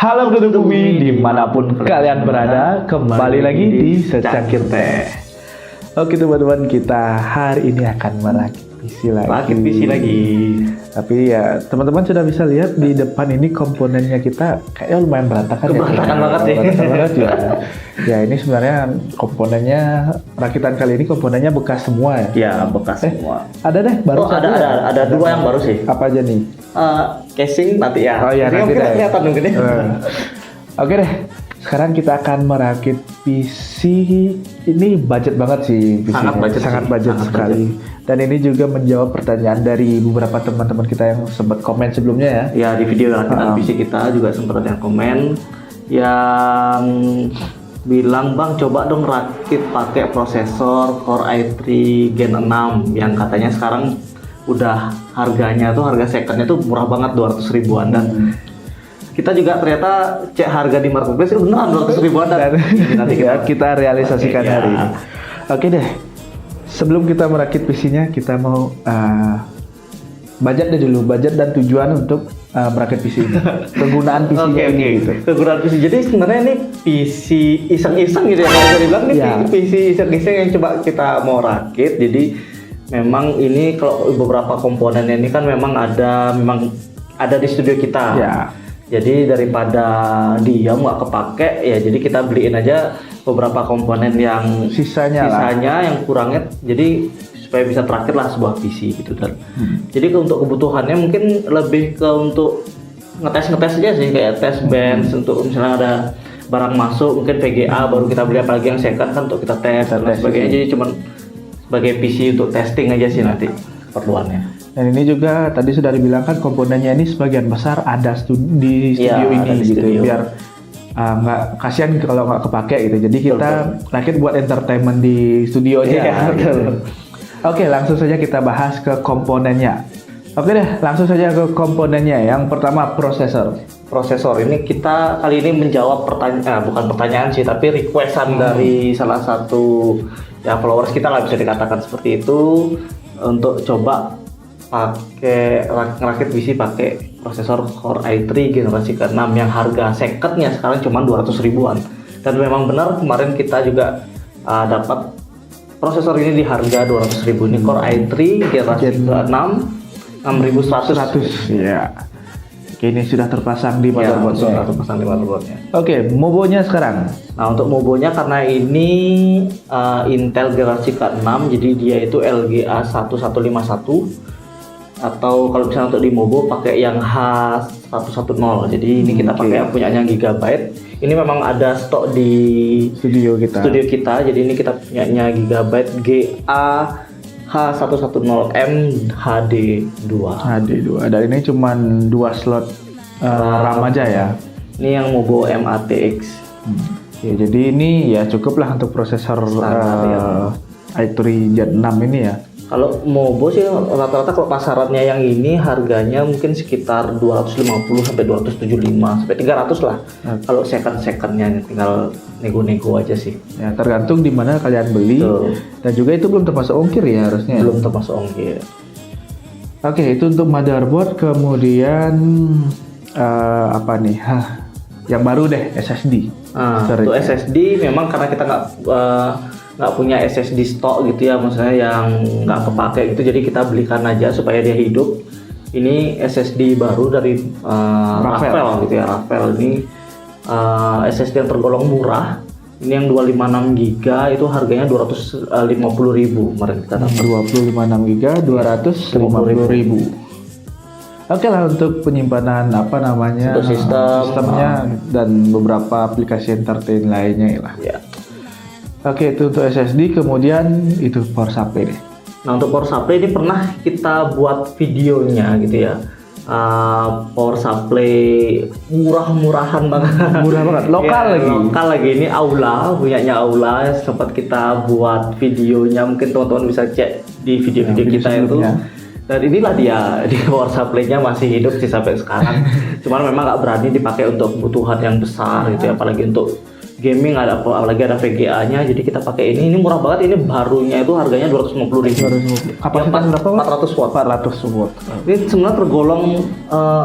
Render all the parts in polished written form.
Halo penduduk bumi dimanapun kalian berada, kembali lagi di Secangkir Teh. Oke teman-teman, kita hari ini akan merakit PC lagi. Tapi ya teman-teman sudah bisa lihat di depan ini komponennya kita kayaknya lumayan berantakan ya. Berantakan banget sih. Berantakan banget ya. Ya ini sebenarnya komponennya, rakitan kali ini komponennya bekas semua ya. Ya bekas semua. Ada deh baru. Oh ada dua yang baru sih. Apa aja nih? Casing nanti ya. Oh iya nanti mungkin deh. kelihatan mungkin ya. Oke deh. Sekarang kita akan merakit PC. Ini budget banget sih PC-nya. Sangat budget sekali. Dan ini juga menjawab pertanyaan dari beberapa teman-teman kita yang sempat komen sebelumnya ya. Ya di video rakitan PC kita juga sempat ada yang komen yang bilang, "Bang, coba dong rakit pakai prosesor Core i3 Gen 6 yang katanya sekarang udah harganya tuh harga secondnya tuh murah banget 200 ribuan dan kita juga ternyata cek harga di marketplace itu beneran 200 ribuan dan nanti kita realisasikan hari ini. Oke deh. Sebelum kita merakit PC-nya, kita mau budget dulu, budget dan tujuan untuk merakit PC ini. Penggunaan PC-nya ini gitu. Penggunaan PC. Jadi sebenarnya ini PC iseng-iseng gitu ya. Kalau bisa dibilang nih PC iseng-iseng yang coba kita mau rakit. Jadi memang ini kalau beberapa komponennya ini kan memang ada di studio kita. Ya. Jadi daripada diam nggak kepake ya, jadi kita beliin aja beberapa komponen yang sisanya yang kurangnya, jadi supaya bisa terakit lah sebuah PC gitu dan. Jadi untuk kebutuhannya mungkin lebih ke untuk ngetes aja sih, kayak tes bench untuk misalnya ada barang masuk mungkin VGA baru kita beli, apalagi yang second kan untuk kita tes dan sebagainya. Jadi cuman sebagai PC untuk testing aja sih nanti perluannya. Dan ini juga tadi sudah dibilangkan komponennya ini sebagian besar ada di studio ini gitu, biar nggak kasihan kalau nggak kepake gitu. Jadi kita rakit buat entertainment di studio aja. Oke, langsung saja kita bahas ke komponennya. Oke deh, langsung saja ke komponennya. Yang pertama prosesor. Prosesor ini kita kali ini menjawab bukan pertanyaan sih, tapi requestan dari salah satu ya followers kita lah, bisa dikatakan seperti itu, untuk coba ngerakit PC pakai prosesor Core i3 generasi ke-6 yang harga secondnya sekarang cuma 200 ribuan. Dan memang benar kemarin kita juga dapat prosesor ini di harga 200 ribu. Ini Core i3 generasi ke-6 6100. Ya. Oke, ini sudah terpasang di motherboardnya. Oke, mobonya sekarang. Nah, untuk mobonya karena ini Intel generasi ke-6, jadi dia itu LGA 1151 atau kalau misalnya untuk di mobo pakai yang H110. Jadi ini kita pakai yang punyanya Gigabyte. Ini memang ada stok di studio kita. Jadi ini kita punyanya Gigabyte GA H110M HD2. Dan ini cuma 2 slot RAM aja ya. Ini yang mobo MATX. Ya, jadi ini ya cukup lah untuk prosesor i3 Gen 6 ini ya. Kalau mobo sih rata-rata kalau pasarannya yang ini harganya mungkin sekitar 250 sampai 275 sampai 300 lah. Kalau second-secondnya tinggal nego-nego aja sih. Ya tergantung di mana kalian beli. Dan juga itu belum termasuk ongkir ya harusnya. Belum termasuk ongkir. Oke, itu untuk motherboard. Kemudian apa nih? Yang baru deh SSD. Untuk SSD memang karena kita nggak punya SSD stok gitu ya, maksudnya yang nggak kepake gitu, jadi kita belikan aja supaya dia hidup. Ini SSD baru dari Rafael gitu ya. Rafael ini SSD yang tergolong murah. Ini yang 256 GB itu harganya 250 ribu kemarin kita dapat. 256 GB 250 ribu. Oke lah, untuk penyimpanan untuk sistemnya dan beberapa aplikasi entertain lainnya lah. Ya. Oke, itu untuk SSD. Kemudian itu power supply deh. Nah, untuk power supply ini pernah kita buat videonya gitu ya. Power supply murah-murahan banget. Murah banget. Lokal lagi. Ini Aula, punyanya Aula. Sempat kita buat videonya. Mungkin teman-teman bisa cek di video-video kita itu. Dan inilah dia, di power supply-nya masih hidup sih sampai sekarang. Cuman memang nggak berani dipakai untuk kebutuhan yang besar gitu ya, apalagi untuk gaming, ada apalagi ada VGA-nya, jadi kita pakai ini murah banget. Ini barunya itu harganya 250.000. Kapasitas berapa? 400 watt. 400 watt. Ini sebenarnya tergolong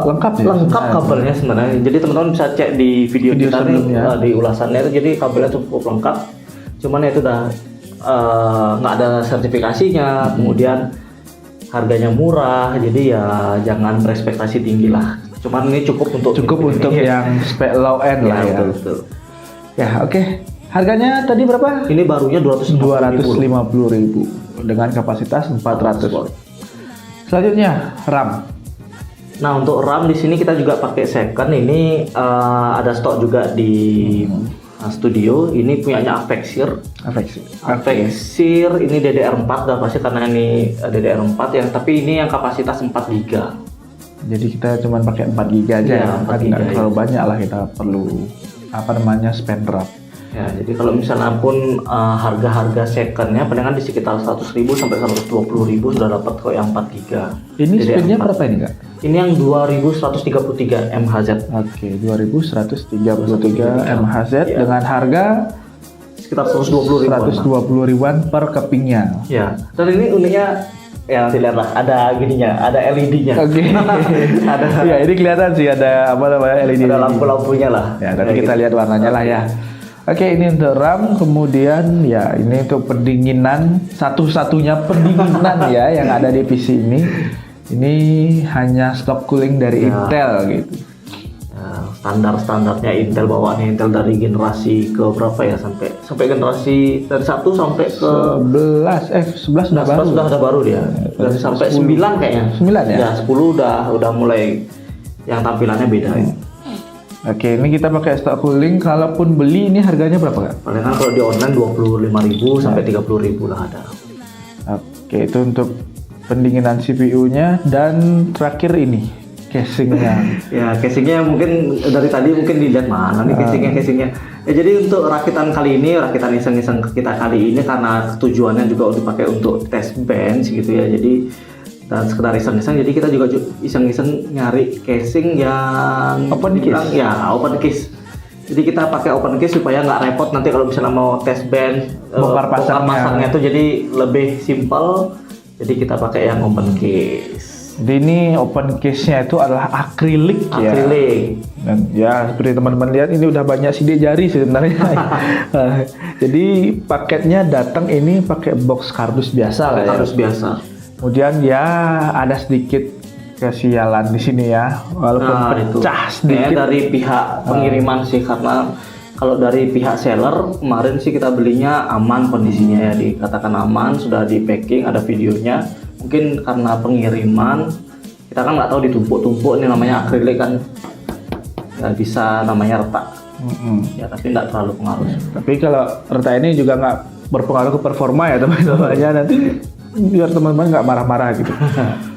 lengkap ya? Lengkap kabelnya sebenarnya. Jadi teman-teman bisa cek di video kita nih, di ulasannya itu, jadi kabelnya cukup lengkap. Cuman itu udah nggak ada sertifikasinya, kemudian harganya murah, jadi ya jangan berekspektasi tinggi lah. Cuman ini cukup untuk yang spek low end lah ya. Betul. Ya oke. Harganya tadi berapa? Ini barunya 250.000 dengan kapasitas 400 watt. Selanjutnya RAM. Nah untuk RAM di sini kita juga pakai second. Ini ada stok juga di studio. Ini punyanya Avexir. Ini DDR4 dah pasti, karena ini DDR4 yang, tapi ini yang kapasitas 4 GB. Jadi kita cuma pakai 4 GB aja ya, kan nggak terlalu banyak lah kita perlu spend RAM. Ya, jadi kalau misalnya pun harga-harga secondnya palingan di sekitar 100.000 sampai 120.000 sudah dapat kok yang 4 GB. Ini speednya berapa ini Kak? Ini yang 2133 MHz. Oke, 2133 MHz ya. Dengan harga sekitar 120 ribuan per kepingnya. Ya, dan ini uniknya ya, nanti lihat lah, ada gininya, ada LED-nya. Oke. Ya, ini kelihatan sih ada LED. Ada lampu-lampunya lah. Ya, tapi kita lihat warnanya lah ya. Oke, ini untuk RAM, kemudian ya ini untuk pendinginan, satu-satunya pendinginan ya yang ada di PC ini. Ini hanya stock cooling dari Intel gitu. Standar-standarnya Intel, bawaannya Intel dari generasi ke berapa ya, sampai generasi dari 1 sampai ke 11 sudah baru. Sudah ada baru dia. Dan sampai 10. 9 kayaknya. 9 ya? Ya, 10 udah mulai yang tampilannya beda ya. Oke, ini kita pakai stock cooling. Kalaupun beli ini harganya berapa Kak? Palingan kalau di online 25.000 sampai 30.000 lah ada. Oke, itu untuk pendinginan CPU-nya. Dan terakhir ini casingnya. Ya, casingnya mungkin dari tadi mungkin dilihat mana nih casingnya. Ya, jadi untuk rakitan kali ini, rakitan iseng-iseng kita kali ini, karena tujuannya juga dipakai untuk test bench gitu ya. Jadi dan sekedar iseng-iseng, jadi kita juga iseng-iseng nyari casing yang open case. Ya, open case. Jadi kita pakai open case supaya nggak repot nanti kalau misalnya mau test bench, bongkar pasangnya itu jadi lebih simpel. Jadi kita pakai yang open case. Jadi ini open case-nya itu adalah akrilik ya. Dan ya seperti teman-teman lihat ini udah banyak sidik jari sebenarnya. Jadi paketnya datang ini pakai box kardus biasa lah ya. Kardus biasa. Kemudian ya ada sedikit kesialan di sini ya, walaupun pecah sedikit dari pihak pengiriman sih, karena kalau dari pihak seller kemarin sih kita belinya aman kondisinya ya, dikatakan aman, sudah di packing, ada videonya. Mungkin karena pengiriman kita kan nggak tahu ditumpuk-tumpuk, ini namanya akrilik kan, nggak bisa namanya retak. Ya tapi nggak terlalu pengaruh. Tapi kalau retak ini juga nggak berpengaruh ke performa ya teman-teman ya, nanti biar teman-teman nggak marah-marah gitu.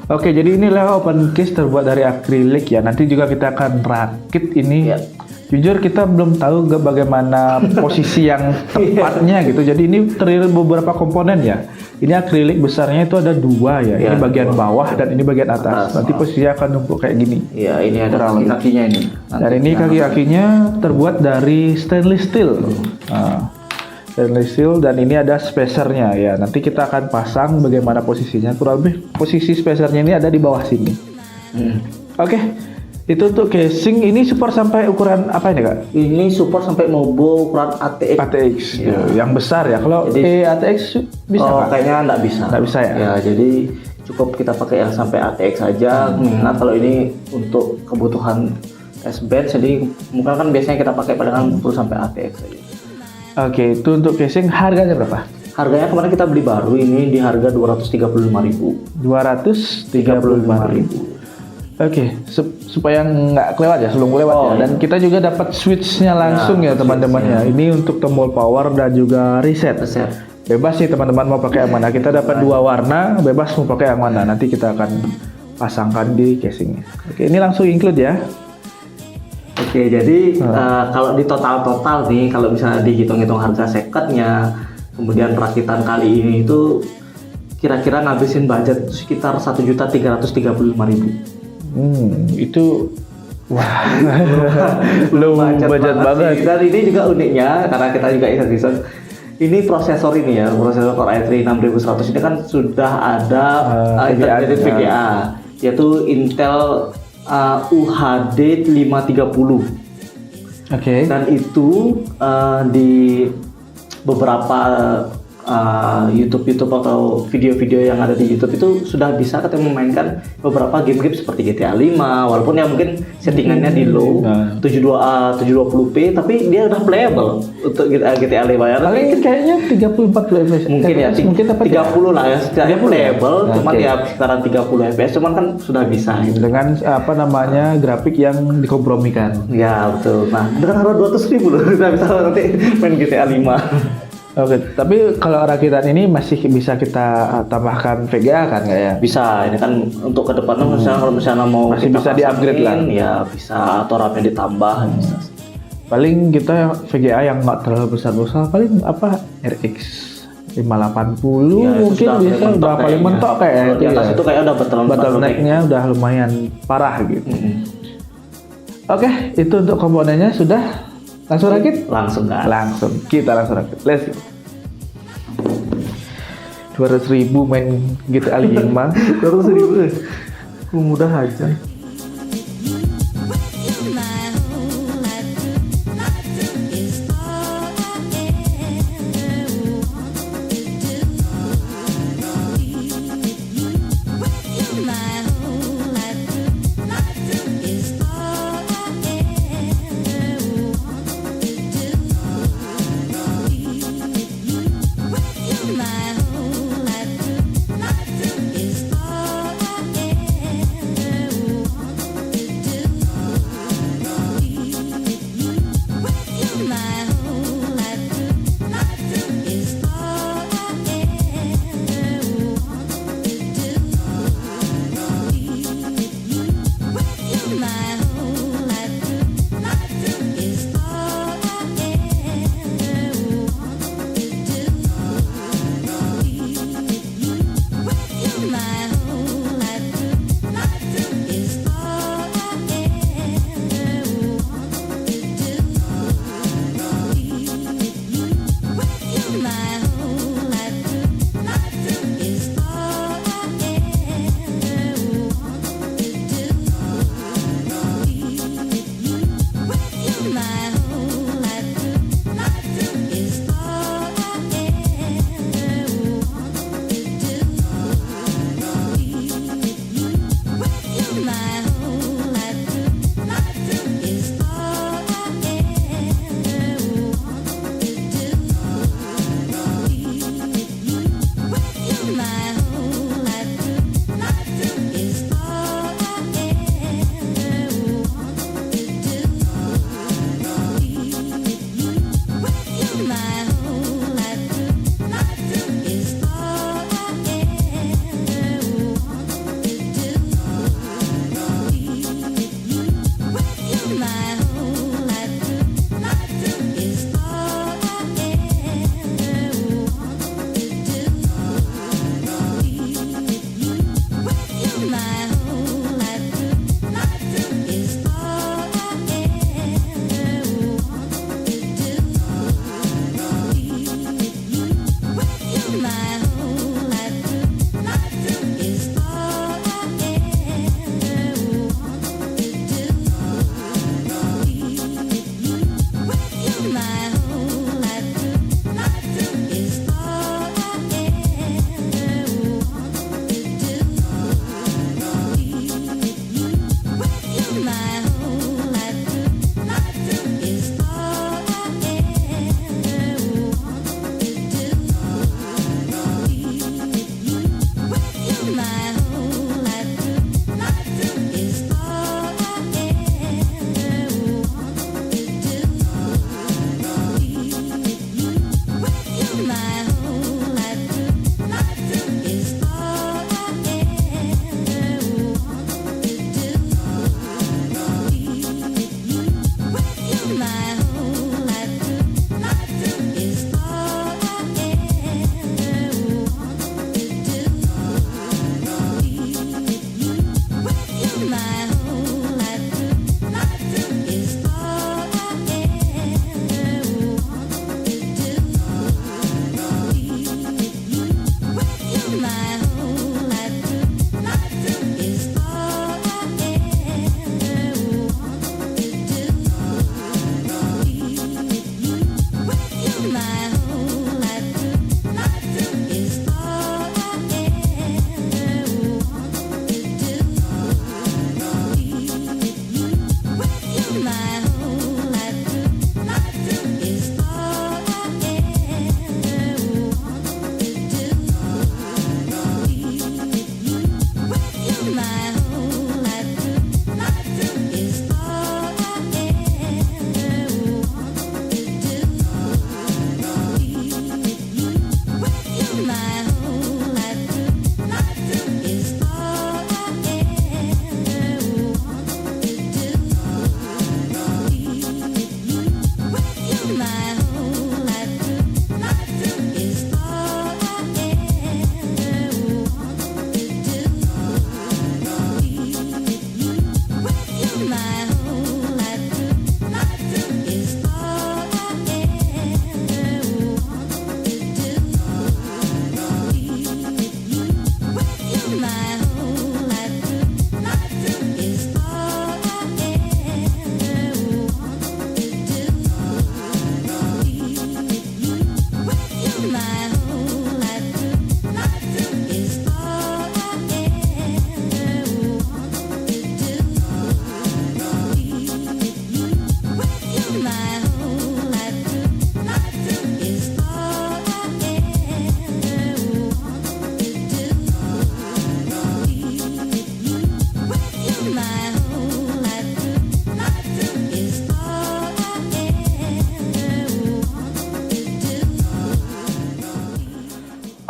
Oke, jadi inilah open case terbuat dari akrilik ya. Nanti juga kita akan rakit ini. Jujur kita belum tahu bagaimana posisi yang tepatnya gitu. Jadi ini terdiri beberapa komponen ya. Ini akrilik besarnya itu ada 2 ya. Ini bagian bawah dan ini bagian atas. Nanti posisinya akan numpuk kayak gini. Iya, ini ada kaki-kakinya ini. Dan ini kaki-kakinya terbuat dari stainless steel. Stainless steel, dan ini ada spacernya ya. Nanti kita akan pasang bagaimana posisinya. Kurang lebih posisi spacernya ini ada di bawah sini. Oke. Itu untuk casing. Ini support sampai ukuran apa ini Kak? Ini support sampai Nobo ukuran ATX. ATX ya. Yang besar ya. Kalau ATX bisa Kak? Kayaknya nggak bisa. Nggak bisa ya? Ya, jadi cukup kita pakai yang sampai ATX saja. Nah, kalau ini untuk kebutuhan test bench, jadi mungkin kan biasanya kita pakai palingan 10 sampai ATX saja. Oke, itu untuk casing harganya berapa? Harganya kemarin kita beli baru ini di harga 235.000. 235.000. Oke, supaya nggak kelewat ya, sebelum kelewat ya. Dan kita juga dapat switch-nya langsung ya teman-teman ya. Ini untuk tombol power dan juga reset. Bebas sih teman-teman mau pakai yang mana. Kita dapat 2 warna, bebas mau pakai yang mana. Nanti kita akan pasangkan di casingnya. Oke, ini langsung include ya. Oke, jadi kalau di total nih, kalau misalnya dihitung-hitung harga secondnya, kemudian rakitan kali ini itu kira-kira ngabisin budget sekitar 1.335.000. Itu Wah, low budget banget. Dan ini juga uniknya karena kita juga iseng-iseng. Ini prosesor ini ya, prosesor Core i3 6100 ini kan sudah ada integrated VGA, yaitu Intel UHD 530. Oke. Dan itu di beberapa YouTube atau video-video yang ada di YouTube itu sudah bisa kita memainkan beberapa game-game seperti GTA 5 walaupun ya mungkin settingannya di low 720p tapi dia udah playable untuk GTA 5 ya. Paling kayaknya 30-40 fps. Mungkin ya mungkin 30 lah ya, setidaknya playable cuman ya sekitaran 30 fps cuman kan sudah bisa gitu. Dengan apa namanya grafik yang dikompromikan. Ya betul. Nah dengan harga 200.000 loh kita bisa nanti main GTA 5. Oke, tapi kalau rakitan ini masih bisa kita tambahkan VGA kan nggak ya? Bisa, ini kan untuk kedepannya misalnya kalau misalnya mau masih bisa di-upgrade lah. Ya bisa, atau RAM-nya ditambah. Bisa. Paling kita VGA yang nggak terlalu besar-besar, paling apa RX 580 ya, mungkin bisa udah paling mentok kayak di atas itu kayak udah bottleneck-nya udah lumayan parah gitu. Oke, itu untuk komponennya sudah. Langsung rakit? Langsung kan? Langsung. Kita langsung rakit. Let's go. 200.000 main GTA 5. 200.000. Mudah aja.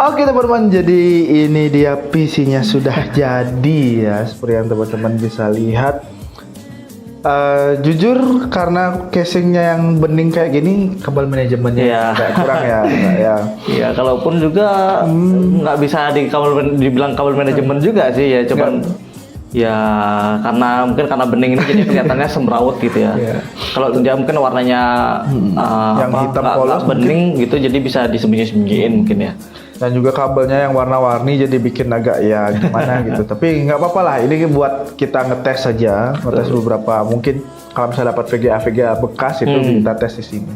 Oke teman-teman, jadi ini dia PC-nya sudah jadi ya, seperti yang teman-teman bisa lihat. Jujur karena casingnya yang bening kayak gini, kabel manajemennya agak kurang ya. Iya, kalaupun juga nggak bisa dibilang kabel manajemen juga sih ya, cuman ya karena bening ini jadi kelihatannya semrawut gitu ya. Kalau dia mungkin warnanya yang hitam polos bening gitu, jadi bisa disembunyi-sembunyiin mungkin ya. Dan juga kabelnya yang warna-warni jadi bikin agak ya gimana gitu. Tapi nggak apa-apa lah, ini buat kita ngetes saja, ngetes beberapa. Mungkin kalau misalnya dapat VGA bekas itu kita tes di sini.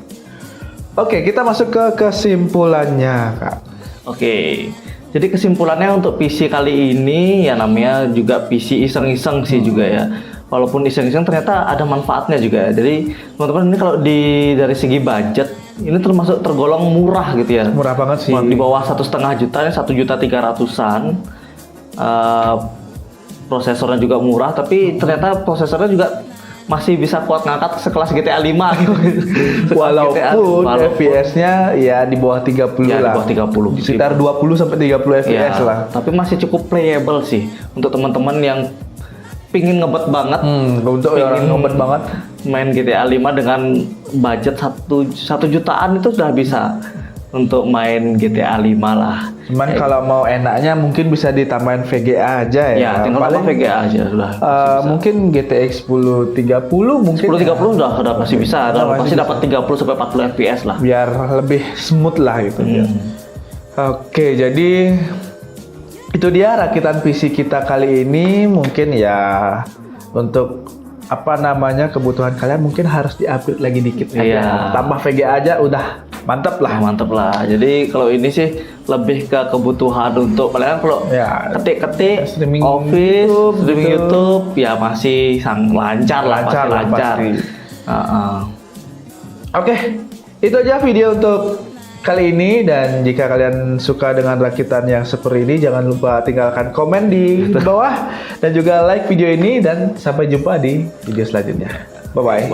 Oke, kita masuk ke kesimpulannya, Kak. Oke. Jadi kesimpulannya untuk PC kali ini ya namanya juga PC iseng-iseng sih juga ya. Walaupun iseng-iseng ternyata ada manfaatnya juga. Jadi teman-teman ini kalau dari segi budget ini tergolong murah gitu ya. Murah banget sih. Di bawah 1,5 juta, 1.300.000-an. Prosesornya juga murah, tapi ternyata prosesornya juga masih bisa kuat ngangkat sekelas GTA 5 gitu. Walaupun FPS-nya ya di bawah 30 ya, lah. Di bawah 30. Sekitar 20 sampai 30 FPS lah. Tapi masih cukup playable sih untuk teman-teman yang pingin ngebet banget. Untuk orang ngebet banget main GTA 5 dengan budget 1 jutaan itu sudah bisa untuk main GTA 5 lah. Cuman kalau mau enaknya mungkin bisa ditambahin VGA aja ya. Ya, tinggal tambah VGA aja sudah. Mungkin GTX 1030 mungkin. 1030 udah pasti bisa. Pasti dapat 30 sampai 40 FPS lah. Biar lebih smooth lah gitu ya. Oke, jadi itu dia rakitan PC kita kali ini. Mungkin ya untuk kebutuhan kalian mungkin harus di-upgrade lagi dikit aja. Tambah VGA aja udah mantap lah. Jadi kalau ini sih lebih ke kebutuhan untuk kalian kalau ketik-ketik Office, streaming YouTube ya masih lancar. Oke, itu aja video untuk kali ini, dan jika kalian suka dengan rakitan yang seperti ini jangan lupa tinggalkan komen di bawah dan juga like video ini, dan sampai jumpa di video selanjutnya. Bye.